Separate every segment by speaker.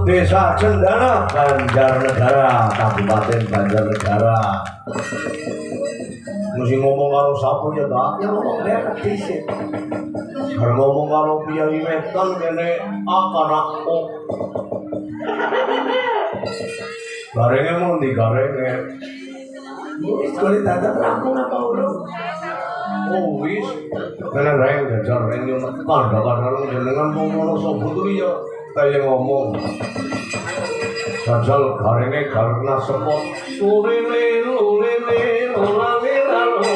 Speaker 1: Desa Cendana, Banjarnegara, Kabupaten Banjarnegara. Mesti ngomong karo sapa ya, Pak? Ya ngomong lewat dhisik. Bar ngomong karo Piyayi Weton kene akarakku. Garenge mau ndi garenge? Wis kali dadak rampung apa urung? Oh wis. Kene reng jajar reng yo kandha-kandha jenengan ngono sapa kuwi ya. Kaya ngomong jajal garenge karena sepot urine urine ulane lala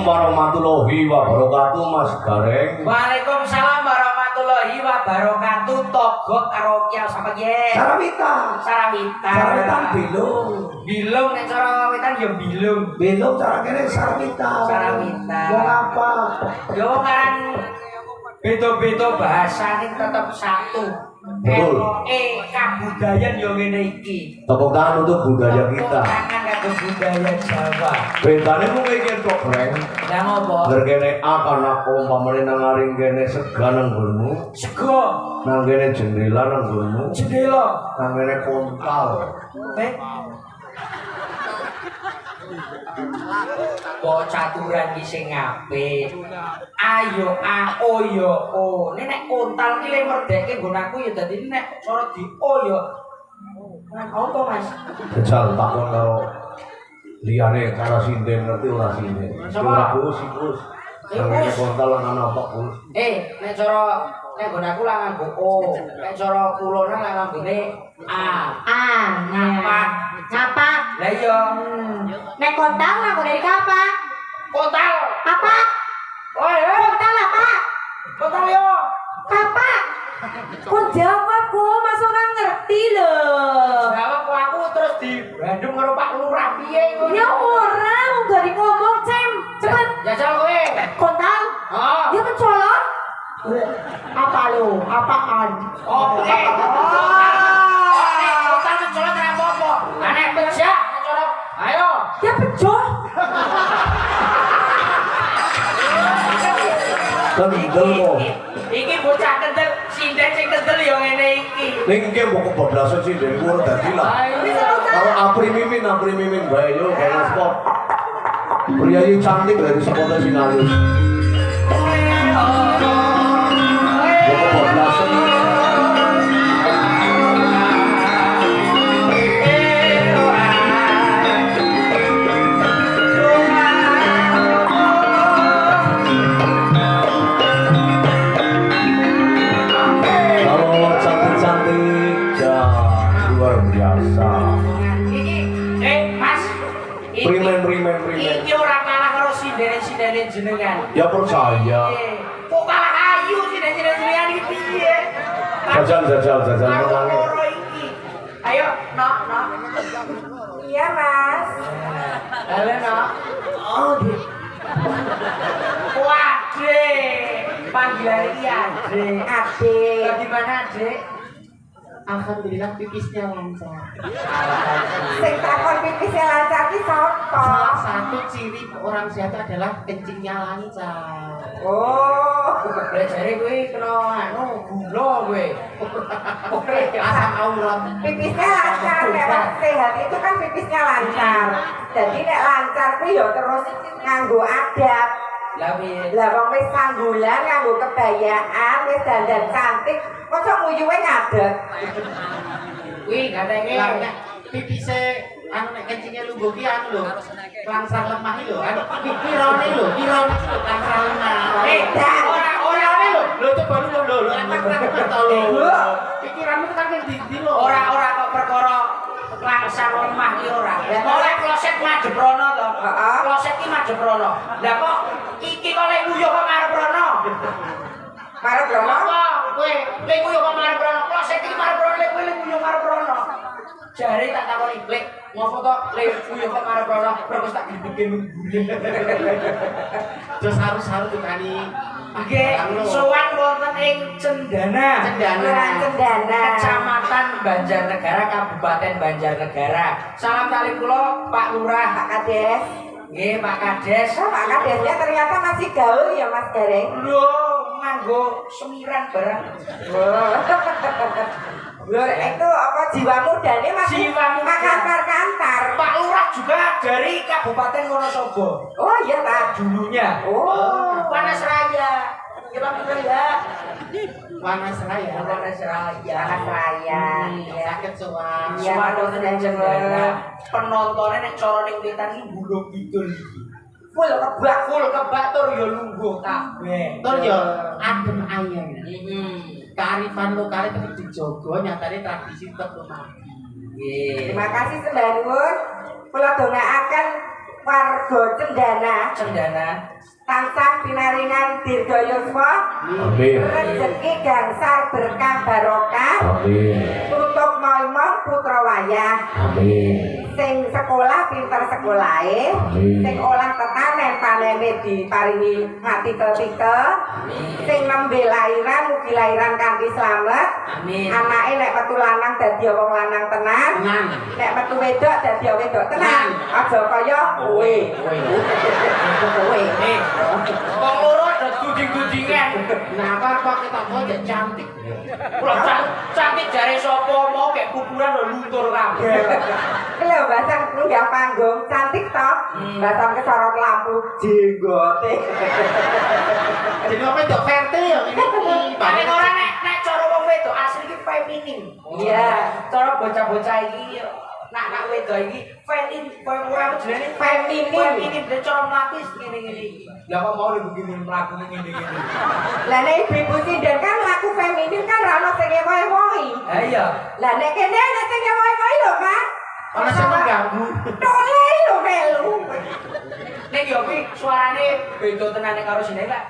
Speaker 1: warahmatullahi wabarakatuh, Mas Gareng.
Speaker 2: Waalaikumsalam warahmatullahi wabarakatuh. Togok karo kiau sapa ye?
Speaker 1: Sarawita.
Speaker 2: Sarawita.
Speaker 1: Sarawita bilung.
Speaker 2: Bilung nek cara wetan ya bilung.
Speaker 1: Bilung cara kene sarawita.
Speaker 2: Sarawita.
Speaker 1: Wong apa?
Speaker 2: Yo kan beda-beda bahasa ning tetep satu.
Speaker 1: Betul.
Speaker 2: Kabudayan yo ngene iki.
Speaker 1: Tepuk tangan untuk budaya kita.
Speaker 2: Tangan kanggo budaya Jawa.
Speaker 1: Bedane mung iki tok, Breng.
Speaker 2: Lah ngopo?
Speaker 1: Ngerkene akan aku umpamane nang aring kene sega nang nggonmu.
Speaker 2: Sego.
Speaker 1: Nang kene jendela nang nggonmu.
Speaker 2: Jendela.
Speaker 1: Nang kene kontal.
Speaker 2: Kok caturan ki sing apik. Ayo a o yo o. Nek kontal ki le merdekke nggon aku ya dadi nek cara di o yo. Apa Mas?
Speaker 1: Jajal takon karo liyane cara sinden ngerti ora sinden. Ora Gus. Nek kontal lan ana apa Gus?
Speaker 2: Nek cara nek nggon aku lah nganggo o. Nek cara kulone lah nganggone a. Ngapak.
Speaker 3: Ngapa?
Speaker 2: Lah iya.
Speaker 3: Nek kontal aku dari apa?
Speaker 2: Kontal.
Speaker 3: Apa?
Speaker 2: Oi,
Speaker 3: Kontal apa?
Speaker 2: kontal yo.
Speaker 3: Apa? Kok jawab kok Mas ora ngerti lho.
Speaker 2: Jawab kok aku terus di Bandung karo Pak Lurah piye ngono.
Speaker 3: Ya ora, wong gari ngomong Cem. Cepet.
Speaker 2: Jajal kowe.
Speaker 3: Kontal?
Speaker 2: Oh.
Speaker 3: Ya mencolot. Apa lo? Apaan?
Speaker 2: Oke. Kontal mencolot ora apa-apa. Nek pejak mencolot. Ayo.
Speaker 3: Ya bejo.
Speaker 1: Kendel kok.
Speaker 2: Iki bocah kendel, sinden sing kendel ya ngene iki.
Speaker 1: Ning iki mbok kebablasan sinden ku ora dadi lah. Karo apri mimin bae yo kaya sport. Priyayi cantik dari sepotnya Sinarus. Mbok kebablasan. Luar biasa.
Speaker 2: Mas.
Speaker 1: Primen.
Speaker 2: Iki ora kalah karo sinden jenengan.
Speaker 1: Ya percaya.
Speaker 2: Kok kalah ayu sinden jenengan iki piye?
Speaker 1: Jajal menangi.
Speaker 2: Loro iki. Ayo, nok.
Speaker 3: Iya Mas.
Speaker 2: Halo, nok. Oh, Ade. Panggilan iki Ade.
Speaker 3: Ade.
Speaker 2: Di mana Ade?
Speaker 3: Alhamdulillah pipisnya lancar. Sing takon pipisnya lancar ki sapa?
Speaker 4: Salah satu ciri orang sehat adalah kencingnya lancar.
Speaker 2: Oh, jare kowe kena gula kowe.
Speaker 4: Asam aurat.
Speaker 3: Pipisnya lancar, nek wong sehat itu kan pipisnya lancar. Jadi nek lancar kuwi ya terus nganggo adab.
Speaker 2: Lah piye?
Speaker 3: Lah wong wis sanggulan nganggo kebayaan, wis dandan cantik, kok nguyuhe ngadeg.
Speaker 2: Kuwi gatenge
Speaker 4: Lah nek pipise anu nek kencingnya lungguh ki anu lho. Langsar lemah iki lho. Anu pirone lho langsar lemah.
Speaker 2: Ora lho.
Speaker 4: Lho coba lu lho lho. Pikiranmu tekan ndi lho.
Speaker 2: Ora kok perkara langsar lemah ki ora. Oleh kloset madhep rono to.
Speaker 3: Heeh.
Speaker 2: Kloset ki madhep rono. Lah kok iki kok lek nguyuh kok marep rono.
Speaker 3: Marep lho.
Speaker 2: Apa kowe lek nguyuh kok marep rono? Kloset iki marep rono lek kowe lek nguyuh marep rono. Jare tak takoni, lek ngopo to lek nguyuh kok marep rono? Terus tak dibikin ngguri.
Speaker 4: Terus harus tukani.
Speaker 2: Nggih, sowan wonten ing Cendana. Kecamatan Banjarnegara, Kabupaten Banjarnegara. Salam kali kula Pak Lurah,
Speaker 3: Pak Kades.
Speaker 2: nggih Pak Kades.
Speaker 3: Oh, Pak Kadesnya ternyata masih gaul ya Mas Gareng.
Speaker 2: Lho, nganggo semiran barang.
Speaker 3: Lho, itu apa jiwa mudanya masih
Speaker 2: Jiwa muda.
Speaker 3: kantar-kantar.
Speaker 2: Pak Lurah juga dari Kabupaten Wonosobo.
Speaker 3: Oh iya Pak.
Speaker 2: Dulunya.
Speaker 3: Oh.
Speaker 2: Panas Raya. Kira-kira ya.
Speaker 4: Panas raya.
Speaker 2: Panas Raya.
Speaker 3: Panas Raya.
Speaker 4: Sakit soal.
Speaker 3: Iya,
Speaker 2: Suara
Speaker 3: Mas
Speaker 2: ning Cendana. Penontonnya nek cara ning wetan iki gulung kidul iki.
Speaker 3: Full kebak.
Speaker 2: Full kebak tur ya lungguh kabeh.
Speaker 4: Tur yo adem ayem.
Speaker 2: Heeh.
Speaker 4: Kearifan lokal tetap dijogo, nyatane tradisi tetap lumaki.
Speaker 2: Nggih.
Speaker 3: Terima kasih sembah nuwun. Kula dongaaken warga Cendana tansah pinaringan dirga yuswa,
Speaker 1: Amin.
Speaker 3: rezeki gangsar berkah barokah,
Speaker 1: Amin.
Speaker 3: tutup moimong putra wayah.
Speaker 1: Amin.
Speaker 3: Sing sekolah pinter sekolahe,
Speaker 1: Amin.
Speaker 3: sing olah tetanen panene diparingi ngatikel-tikel, sing nembe lairan mugi lairan kanthi slamet.
Speaker 2: Amin.
Speaker 3: Anake nek metu lanang dadi wong lanang tenan,
Speaker 4: Tenan.
Speaker 3: nek metu wedok dadi wedok tenan. Aja kaya kowe. Kowe.
Speaker 2: Wong loro ada studi gudingan.
Speaker 4: Nah, apa kita mau cantik.
Speaker 2: Kula cantik jare sapa mau kayak kuburan lho luntur kabeh.
Speaker 3: Lho basang nunggal panggung cantik toh. Basang kesorot lampu jenggote.
Speaker 4: Jadi apa itu verte ya ini.
Speaker 2: Paling ora nek cara wong wedok asli iki feminim.
Speaker 3: Iya.
Speaker 2: Cara bocah-bocah iki nak wedok iki feminim, ora jenenge
Speaker 3: Feminim.
Speaker 2: Feminim dan cara mlaku ngene-ngene iki. Lah kok mau begini mlaku ngene-ngene.
Speaker 3: Lah nek ibu-ibu sinden kan laku feminin kan ra ono sing ngewohi.
Speaker 2: Ha iya.
Speaker 3: Lah nek kene ana sing ngewohi lho, Mas.
Speaker 4: Ana sing mengganggu.
Speaker 3: Tole lho melu.
Speaker 2: Nek yo ki suarane beda tenan karo sine lek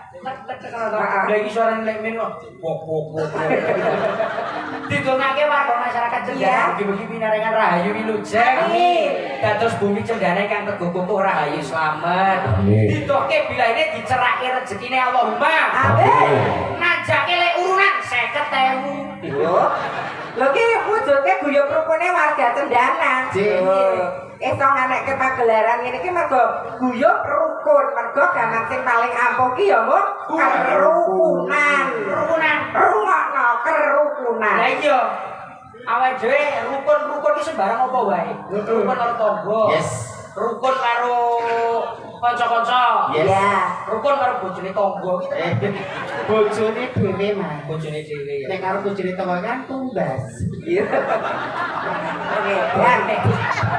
Speaker 2: karo lha iki suarane lek menu pok. Didongake warga masyarakat Cendana mugi-mugi pinaringan rahayu wilujeng.
Speaker 3: Amin.
Speaker 2: Dados bumi Cendana kang teguh kukuh rahayu slamet.
Speaker 1: Amin.
Speaker 2: Didoke bilaine dicerake rezekine Allahumma.
Speaker 3: Amin.
Speaker 2: Najake lek urunan 50.000.
Speaker 3: Yo. Lho ki wujudke guyub rukune warga Cendana. Esok nganekke pagelaran ngene iki mergo guyub rukun, mergo gaman sing paling ampuh ki ya mung kerukunan. Rungokno kerukunan.
Speaker 2: Lah iya. Awake dhewe rukun iki sembarang apa wae. Rukun karo tangga.
Speaker 4: Yes.
Speaker 2: Rukun karo kanca-kanca.
Speaker 4: Yes.
Speaker 3: Ya.
Speaker 2: Rukun karo bojone tangga iki.
Speaker 4: Bojone dhewe mah.
Speaker 2: Bojone dhewe ya.
Speaker 4: Nek karo bojone tangga kan tumbas.
Speaker 3: Iya. Oke, dan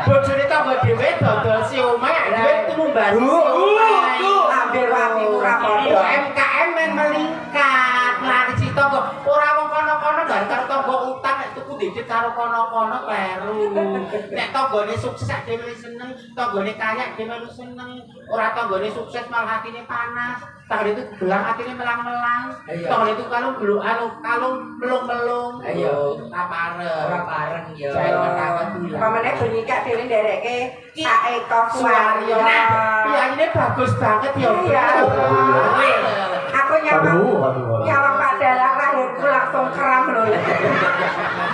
Speaker 4: Bojone tangga dhewe dodol siomay, dhewe tumbas.
Speaker 3: ambil wati ora
Speaker 4: Yo
Speaker 3: padha.
Speaker 4: MKM men melingkat. Lari si tangga ora wong kono-kono bar karo tangga utang nek tuku dikit karo kono-kono kleru. Nek tanggane sukses dhewe seneng, tanggane kaya dhewe seneng. Ora tanggane sukses malah atine panas. Tanggane itu gelang atine melang-melang. Tanggane itu kalung melung-melung.
Speaker 2: Ayo.
Speaker 4: Ora pareng.
Speaker 2: Ora bareng ya.
Speaker 3: Pamane bunyi kak dhewe ndereke Kae Koswaryo.
Speaker 4: Piyanine bagus banget ya.
Speaker 3: Iya. Aku
Speaker 1: Aduh.
Speaker 3: nyawang Pak Dalang lahirku langsung keram lho.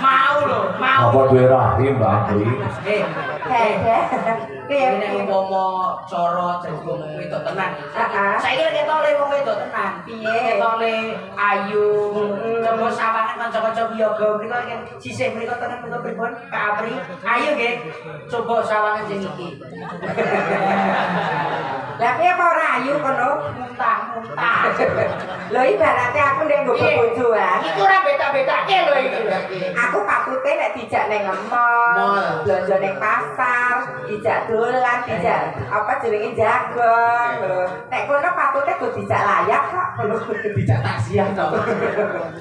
Speaker 2: Mau lho, mau.
Speaker 1: Apa duwe rahim, Mbak Agri?
Speaker 3: Hehe.
Speaker 2: Ini nek umpama cara dadi wong wedok tenan.
Speaker 3: Heeh.
Speaker 2: Saiki lek ketole wong wedok tenan.
Speaker 3: Piye?
Speaker 2: Ketole ayu, coba sawangan kanca-kanca wiyaga mriko sisih mriko tenan mriko pripun? Kak Apri. Ayo nggih. Coba sawangan sing iki.
Speaker 3: Lah piye apa ora ayu kono?
Speaker 2: Muntah.
Speaker 3: Lho ibarate aku ndek nggo bojoan.
Speaker 2: Iku ora beda-bedake lho iki.
Speaker 3: Aku patute nek dijak ning mall, belanja ning pasar, dijak dolan, dijak apa jenenge jagong. Nek kono patute go dijak layak kok.
Speaker 4: Dijak taksiah to.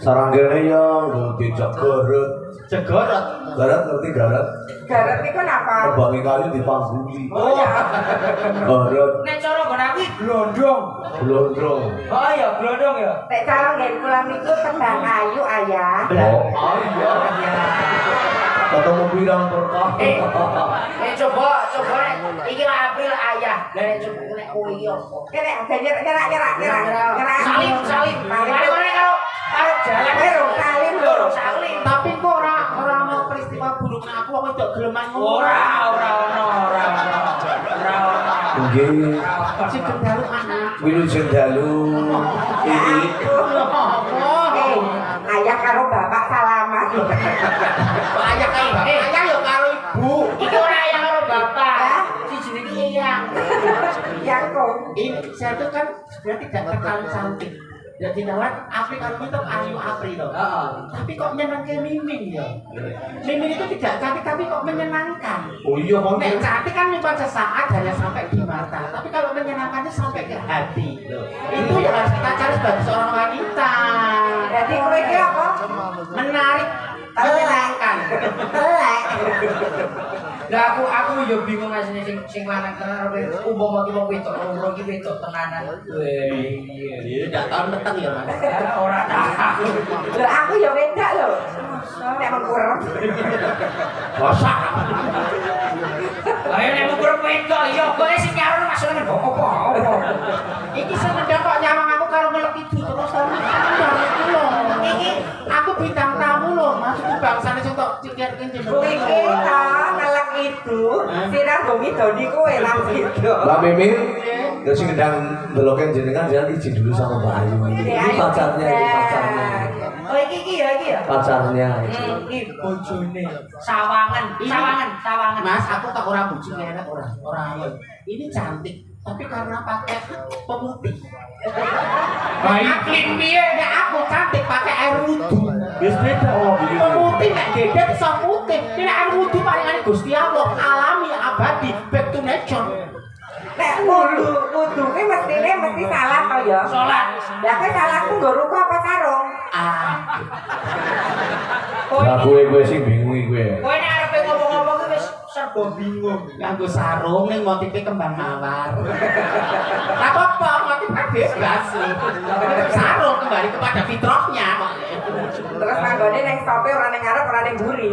Speaker 1: Saranggene yo nggo dijak garut.
Speaker 4: Jegorot.
Speaker 1: Garut ngerti garut?
Speaker 3: Garut iku napa?
Speaker 1: Tebangi kayu dipangguli.
Speaker 3: Oh ya.
Speaker 1: Garut
Speaker 2: Nek cara nggon aku iki glondong.
Speaker 1: blondrong.
Speaker 2: Oh iya, glondong ya.
Speaker 3: Nek cara nggen kula niku tembang kayu ayah.
Speaker 1: Oh iya. Ketemu pirang berkah.
Speaker 2: Coba nek iki lah April ayah. Lah nek coba nek kowe iki opo?
Speaker 3: Kene nyerak.
Speaker 2: Salim. Mari karo jalan
Speaker 3: Ayo salim lho.
Speaker 2: salim.
Speaker 4: Tapi kok ora ono peristiwa buruk nang aku wong wedok geleman ngono.
Speaker 2: Ora ono.
Speaker 1: Nggih.
Speaker 4: Si kendalu anak.
Speaker 1: Wilujeng dalu. Ini
Speaker 3: Eh, ayah karo bapak salaman.
Speaker 4: Ayah karo ayah yo karo ibu.
Speaker 2: Iki ora ayah karo bapak. Si jenenge Eyang.
Speaker 3: Ya kok.
Speaker 4: Ini saya tuh kan sebenarnya tidak terlalu cantik. Jadi nawat Apri kalau itu ayu Apri loh. Tapi kok menyenangkan Mimin ya. Mimin itu tidak cantik tapi kok menyenangkan.
Speaker 1: Oh iya
Speaker 4: Nek cantik kan cuma sesaat hanya sampai di mata. Tapi kalau menyenangkannya sampai ke hati. Itu yang harus kita cari sebagai seorang wanita.
Speaker 3: Jadi kowe iki apa?
Speaker 4: Menarik, menyenangkan.
Speaker 3: Telek.
Speaker 2: Lah aku yo bingung asine sing lanang tenan karo umpama ki wong wedok loro ki wedok tenanan.
Speaker 4: Iya, enggak tahu meteng ya, Mas.
Speaker 2: Ora tahu.
Speaker 3: Lho aku ya wedak lho. Nek mengkurep.
Speaker 1: Masak.
Speaker 2: Ayo nek ukur wedok yo kowe sing karo maksudnya apa?
Speaker 4: Iki semenjak kok nyawang aku karo melok itu terus aku lho. Iki aku bintang tamu lho, maksudku bangsane sing tok cikirke
Speaker 3: Kowe iki ta ngelek itu. Sirar go midoni kowe lan video.
Speaker 1: Mbak Mimin, Ya sing ndang ndeloken jenengan jangan izin dulu sama Mbak Ayu ini pacarnya.
Speaker 2: Oh iki ya.
Speaker 1: Pacarnya itu.
Speaker 2: Iki bojone. Sawangan.
Speaker 4: Mas, aku tak ora bucin enak ora. Ini cantik, tapi karena pakai pemutih.
Speaker 2: Baik piye
Speaker 4: Nek aku cantik pakai air wudu.
Speaker 1: Wis beda. Oh,
Speaker 4: Pemutih nek gedet iso putih. Nek air wudu paringane Gusti Allah, alami, abadi, back to nature.
Speaker 3: Nek wudu ki mesti salah to ya.
Speaker 2: Salat.
Speaker 3: Lah kowe salahku nggo ruko apa sarung?
Speaker 1: Lah kowe sing bingung iki kowe.
Speaker 2: Kowe nek arepe ngomong-ngomong ki wis serba bingung.
Speaker 4: Nganggo sarung ning motife kembang mawar. Lah apa motifnya bebas. Sarung kembali kepada fitrahnya kok.
Speaker 3: Terus nanggone ning stope ora ning ngarep ora ning mburi.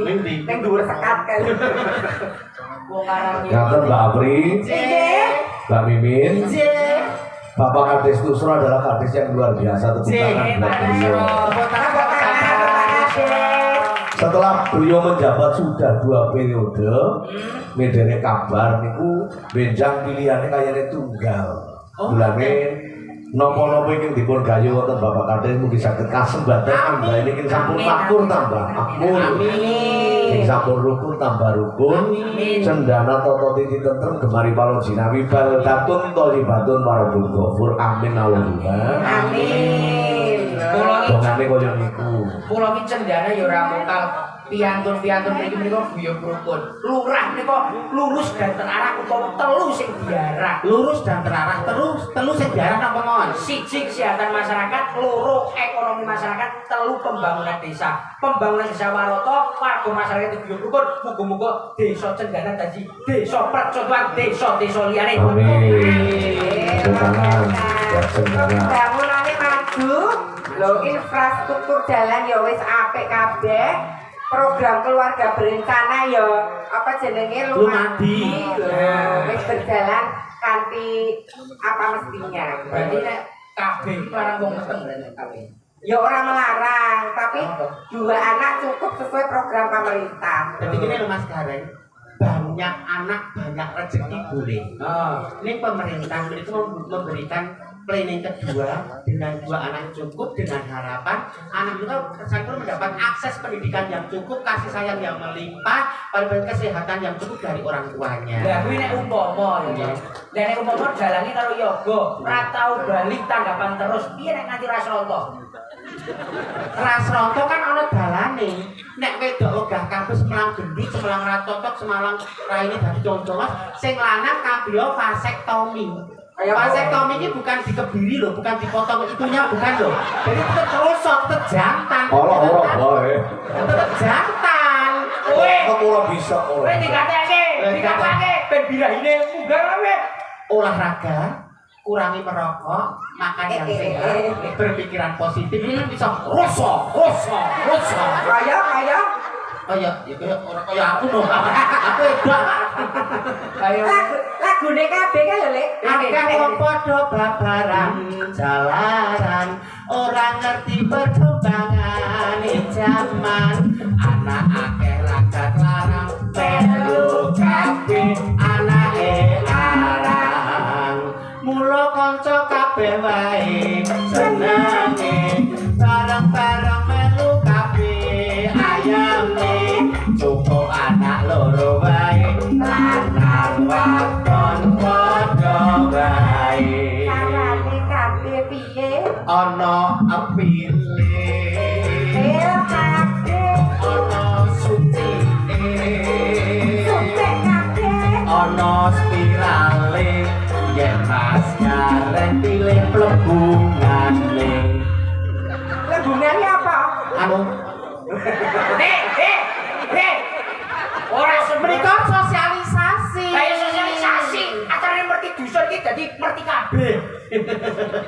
Speaker 3: Ning dhuwur sekat kan.
Speaker 2: Wong aran
Speaker 1: Ngaten Mbak Apri,
Speaker 3: Nggih.
Speaker 1: Mbak Mimin, Bapak Kades Tusro adalah kades yang luar biasa. Tepuk tangan buat beliau. Setelah beliau menjabat sudah 2 periode, medene kabar niku benjang pilihannya kayaknya tunggal. Bulane nopo-nopo iki dipun gayu wonten Bapak Kades mugi saged kasembatan tambah ini sampun makmur tambah makmur. Sing sampun rukun tambah rukun. Cendana toto titi tentrem gemari palon jinawi bal datun tholibatun marabul ghafur. Amin Allahumma.
Speaker 3: Amin.
Speaker 1: Dongane koyo niku.
Speaker 2: Kula ki cendana ya ora mokal piantun-piantun mriki menika guyub rukun. Lurah menika lurus dan terarah utawa telu sing diarah.
Speaker 4: Lurus dan terarah telu sing diarah napa mawon?
Speaker 2: Siji kesehatan masyarakat, loro ekonomi masyarakat, telu pembangunan desa. Pembangunan desa warata, warga masyarakat guyub rukun. Muga-muga desa Cendana dadi desa percontohan desa-desa liyane.
Speaker 1: Amin. Tangan buat Cendana.
Speaker 3: Bangunane maju, lho infrastruktur jalan ya wis apik kabeh. Program keluarga berencana ya apa jenenge
Speaker 4: Lumadi.
Speaker 3: Wis berjalan kanthi apa mestinya.
Speaker 2: Berarti nek kabeh iki larang wong meteng nek kabeh.
Speaker 3: Ya orang melarang, tapi 2 anak cukup sesuai program pemerintah.
Speaker 4: Jadi gini loh Mas Gareng, banyak anak banyak rezeki boleh. Ini pemerintah itu memberikan planning kedua dengan 2 anak cukup dengan harapan anak itu tersangkut mendapat akses pendidikan yang cukup, kasih sayang yang melimpah, kesehatan yang cukup dari orang tuanya.
Speaker 2: Lah kuwi nek umpama ya. Lah nek umpama dalane karo yoga, ora tau balik tanggapan terus. Piye nek nganti Rasulullah?
Speaker 4: Rasronto kan ana dalane. Nek wedok ogah kampus Semelang gendut, Semelang ra cocok, Semelang raine dadi concomas, sing lanang kabeh vasektomi. Vasektomi ini bukan dikebiri loh, bukan dipotong itunya bukan loh. Jadi tetap terosot, tetap jantan.
Speaker 1: Allah boy.
Speaker 4: Tetap jantan.
Speaker 2: Kowe
Speaker 1: Kok ora bisa
Speaker 2: kowe
Speaker 1: ora.
Speaker 2: dikatake ben birahine munggah kowe.
Speaker 4: Olahraga, kurangi merokok, makan yang sehat, berpikiran positif itu bisa rosok.
Speaker 3: Kaya
Speaker 4: Kayak aku dong. Aku edak.
Speaker 2: Ayo.
Speaker 3: lagune kabeh kan lho, Lek.
Speaker 4: Akeh wong padha babaran jalaran, ora ngerti perkembangan zaman. Anak akeh lagat larang, melu kabeh anake larang. Mula kanca kabeh wae senenge, bareng-bareng melu kabeh ayame. Cukup anak loro wae, lanang wadon padha wae.
Speaker 3: Carane kabeh piye?
Speaker 4: Ana apile,
Speaker 3: Kabeh
Speaker 4: ana sutine,
Speaker 3: sukses kabeh.
Speaker 4: ana spirale, yen Mas Gareng pilih plebungane.
Speaker 3: Lebungane apa?
Speaker 4: Anu
Speaker 2: Ora
Speaker 4: mereka sosialisasi.
Speaker 2: Kayak sosialisasi, acarane ngerti dusun iki dadi ngerti kabeh.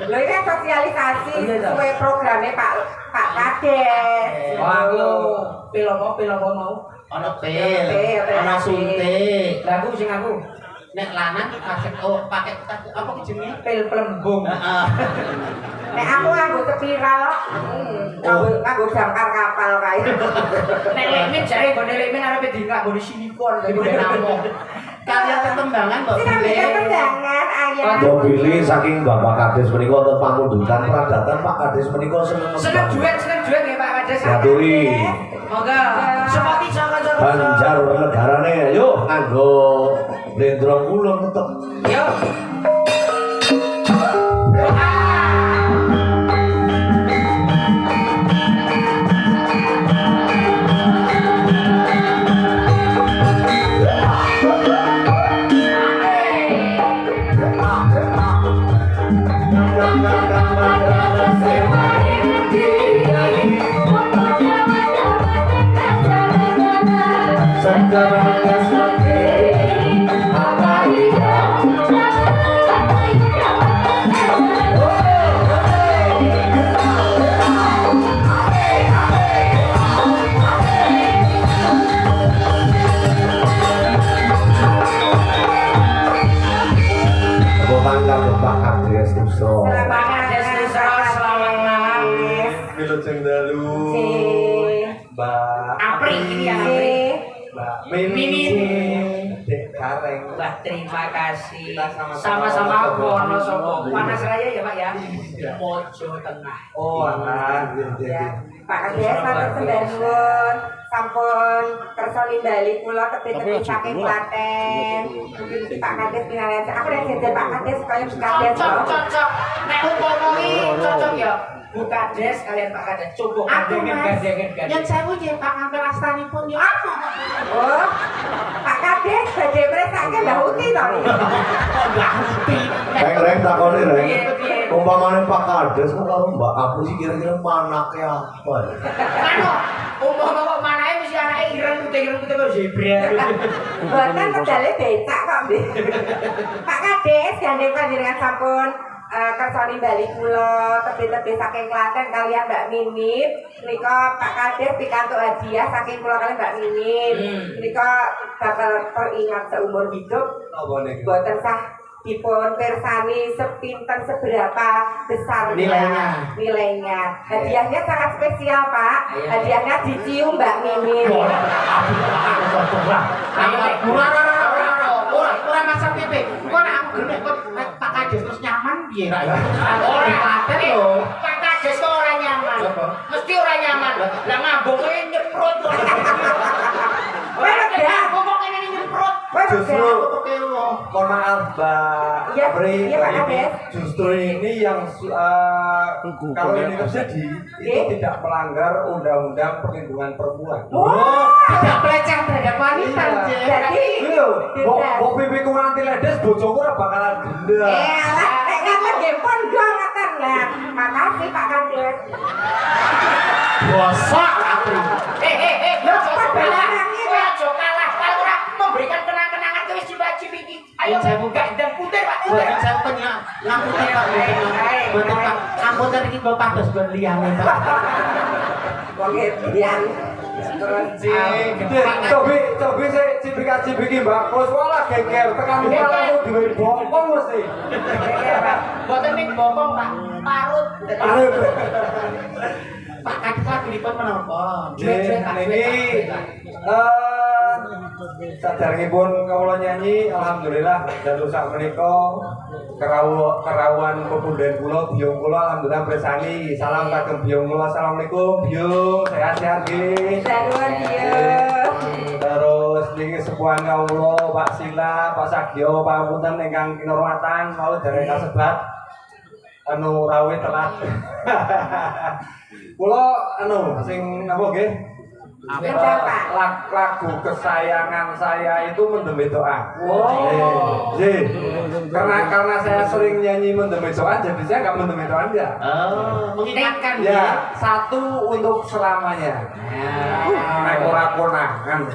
Speaker 3: Lho ini kan sosialisasi sesuai programnya Pak Kades.
Speaker 2: Aku pil-apa mau.
Speaker 4: Ana pil, ana suntik.
Speaker 2: Lah aku sing aku
Speaker 4: Nek lanang pakai apa jenenge?
Speaker 2: pil pelembung.
Speaker 4: Heeh.
Speaker 3: Nek aku nganggo spiral, nganggo jangkar kapal kae.
Speaker 2: Nek lekmin jare nggone lekmin arepe di nganggo silikon dadi ben among.
Speaker 4: Kalian tetembangan kok.
Speaker 3: Sing tendangan ayah.
Speaker 1: Mbok pilih saking Bapak Kades menika wonten pamundutan pradatan Pak Kades menika seneng
Speaker 2: Seneng duit ya Pak Kades.
Speaker 1: Aturi.
Speaker 2: Monggo. Sepati saka
Speaker 1: Banjar negarane yuk nganggo blendrong kula tetep.
Speaker 2: Yo.
Speaker 1: Pak Kades Tusro.
Speaker 2: Pak Kades Tusro, selamat malam.
Speaker 5: Wilujeng dalu. Mbak
Speaker 2: Apri ini ya Apri.
Speaker 5: Mbak
Speaker 2: Mimi.
Speaker 5: Dek Kareng.
Speaker 2: Wah, terima kasih.
Speaker 5: Kita sama-sama
Speaker 2: Sama-sama
Speaker 5: Wonosobo.
Speaker 2: Wonosobo. Panas Raya ya Pak ya. Mojo Tengah.
Speaker 5: Oh, alah.
Speaker 3: Ya, Pak Kades matur sembah nuwun. Sampun kersa nimbali kula ketepet saking Klaten. Mungkin Pak Kades pinangan. Aku nek jajan Pak Kades kaya Pak Kades.
Speaker 2: Cocok. Nek umpama cocok ya. Bu Kades kalian Pak Kades cukup
Speaker 4: Aku Mas.
Speaker 2: gandengan.
Speaker 4: Yang saya nggih Pak ngambil astanipun ya.
Speaker 3: Oh, Pak Kades badhe mresake Mbah Uti to.
Speaker 1: Reng takoni reng. Umpamane Pak Kades kok karo Mbak Apu sih kira-kira manake apa ya?
Speaker 2: Anu, umpama kok manake mesti anake ireng putih kok zebra.
Speaker 3: Boten pedale becak kok, Mbih. Pak Kades gandeng panjenengan sampun kersa nimbali kula tebih-tebih saking Klaten kalian Mbak Minip. Menika Pak Kades pikantuk hadiah saking kula kalian Mbak Minip. Menika bakal teringat seumur hidup.
Speaker 5: Apa niki?
Speaker 3: Boten sah dipun pirsani sepinten seberapa besar nilainya. Hadiahnya sangat spesial Pak. Hadiahnya dicium Mbak Mimin.
Speaker 4: Ora masak pipi. Kok nek aku gendek kok Pak Kades terus nyaman piye ra?
Speaker 2: Ora lho. Pak Kades kok ora nyaman. Mesti ora nyaman. Lah ngambung kuwi nyeprot. Ora kena ngomong ngene nyeprot.
Speaker 5: Justru mohon maaf Mbak
Speaker 3: Iya,
Speaker 5: Apri,
Speaker 3: iya, Pak Kades.
Speaker 5: justru ini yang kalau ini terjadi itu tidak melanggar undang-undang perlindungan perempuan.
Speaker 4: Tidak pelecehan terhadap wanita.
Speaker 3: Jadi
Speaker 5: Kok pipiku nganti ledes, bojoku ora bakalan denda.
Speaker 3: alah, nek ngaten nggih pondho ngaten lah. Makasih Pak Kades.
Speaker 4: Bosok Apri.
Speaker 2: Lho kok belanange kowe aja kalah kalau ora memberikan kenang-kenangan ke wis cip-cip iki. Ayo buka dan puter Pak.
Speaker 4: Bukan saya punya ngapunten Pak. Betul Pak. Ngapunten iki kok pados ben liyane Pak.
Speaker 3: Wong edian.
Speaker 5: Cobi sih cipika-cipiki Mbak Kos wala geger tekan muka langsung duwe bokong mesti.
Speaker 2: Boten ning bokong Pak. Parut.
Speaker 4: Pak Kades lagipun menapa?
Speaker 5: Ini sadarengipun kawula nyanyi alhamdulillah dados sak menika kerawuan pepunden kula biyung kula alhamdulillah bersani. Salam kagem biyung kula. Assalamualaikum biyung, sehat-sehat nggih.
Speaker 3: Saruan dia.
Speaker 5: Terus niki sepuhan kawula Pak Sila, Pak Sagyo, pangapunten ingkang kinurmatan mau dereng kasebat anu rawuh telat. Kula anu sing napa nggih? Lagu kesayangan saya itu Mendem Doa. Karena saya sering nyanyi Mendem Doa, jadi saya nggak Mendem Doa ya.
Speaker 2: Mengingatkan
Speaker 5: Ya, satu untuk selamanya. Nek ora konangan.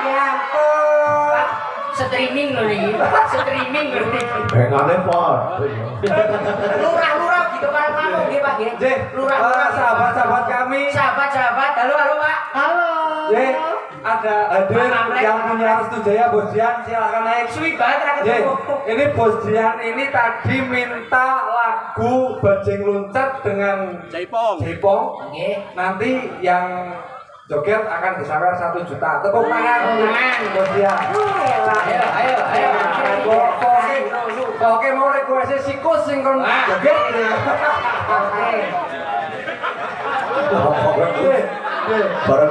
Speaker 3: Ya ampun.
Speaker 2: streaming loh nih. Streaming loh nih.
Speaker 1: Bengane pot.
Speaker 2: Lurah-lurah gitu kalau kamu nggih Pak nggih. Lurah-lurah
Speaker 5: sahabat-sahabat kami.
Speaker 2: Sahabat-sahabat. Halo Pak. Halo.
Speaker 5: Ada hadir yang punya Restu Jaya Bos Dian, silakan naik.
Speaker 2: Suwi banget ketemu.
Speaker 5: Ini Bos Dian ini tadi minta lagu Bajing Luncat dengan Jaipong.
Speaker 2: Nggih.
Speaker 5: Nanti yang joget akan disawer 1 juta. Tepuk tangan Bos Dian.
Speaker 2: Ayo.
Speaker 5: Oke mau request sikus sing kon joget.
Speaker 2: Oke.
Speaker 1: Barang